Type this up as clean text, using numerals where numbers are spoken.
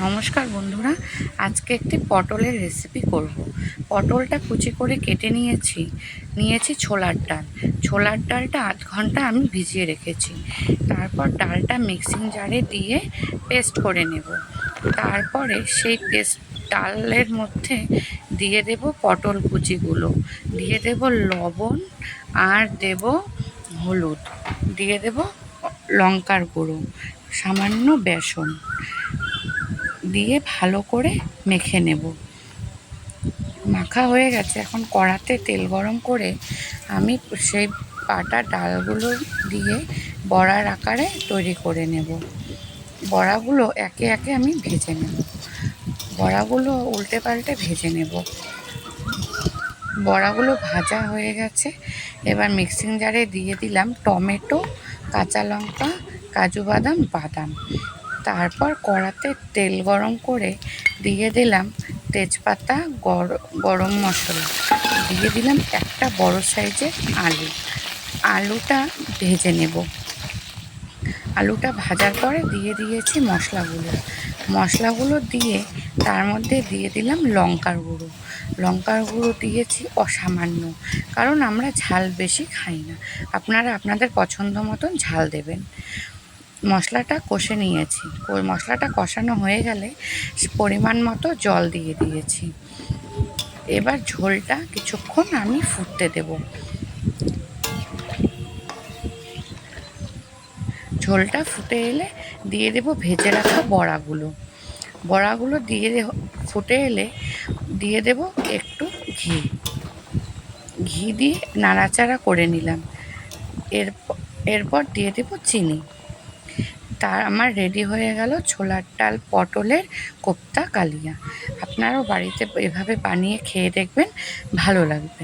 নমস্কার বন্ধুরা, আজকে একটি পটলের রেসিপি করব। পটলটা কুচি করে কেটে নিয়েছি ছোলার ডালটা আধ ঘন্টা আমি ভিজিয়ে রেখেছি। তারপর ডালটা মিক্সিং জারে দিয়ে পেস্ট করে নেব। তারপরে সেই ডালের মধ্যে দিয়ে দেব পটল কুচিগুলো, দিয়ে দেব লবণ, আর দেব হলুদ, দিয়ে দেব লঙ্কার গুঁড়ো, সামান্য বেসন দিয়ে ভালো করে মেখে নেব। মাখা হয়ে গেছে। এখন কড়াতে তেল গরম করে আমি সেই বাটা ডালগুলো দিয়ে বড়ার আকারে তৈরি করে নেব। বড়াগুলো একে একে আমি ভেজে নেব। বড়াগুলো উল্টে পাল্টে ভেজে নেব। বড়াগুলো ভাজা হয়ে গেছে। এবার মিক্সিং জারে দিয়ে দিলাম টমেটো, কাঁচা লঙ্কা, কাজু বাদাম। তারপর কড়াতে তেল গরম করে দিয়ে দিলাম তেজপাতা, গরম মশলা, দিয়ে দিলাম একটা বড় সাইজের আলুটা ভেজে নেব। আলুটা ভাজার পরে দিয়ে দিয়েছি মশলাগুলো দিয়ে তার মধ্যে দিয়ে দিলাম লঙ্কার গুঁড়ো দিয়েছি অসামান্য, কারণ আমরা ঝাল বেশি খাই না। আপনারা আপনাদের পছন্দ মতন ঝাল দেবেন। মশলাটা কষে নিয়েছি। ওই মশলাটা কষানো হয়ে গেলে পরিমাণ মতো জল দিয়ে দিয়েছি। এবার ঝোলটা কিছুক্ষণ আমি ফুটতে দেব। ঝোলটা ফুটে এলে দিয়ে দেব ভেজে রাখা বড়াগুলো ফুটে এলে দিয়ে দেব একটু ঘি দিয়ে নাড়াচাড়া করে নিলাম। এরপর দিয়ে দেব চিনি। আমার রেডি হয়ে গেল ছোলার ডাল পটলের কোপ্তা কালিয়া। আপনারাও বাড়িতে এভাবে বানিয়ে খেয়ে দেখবেন, ভালো লাগবে।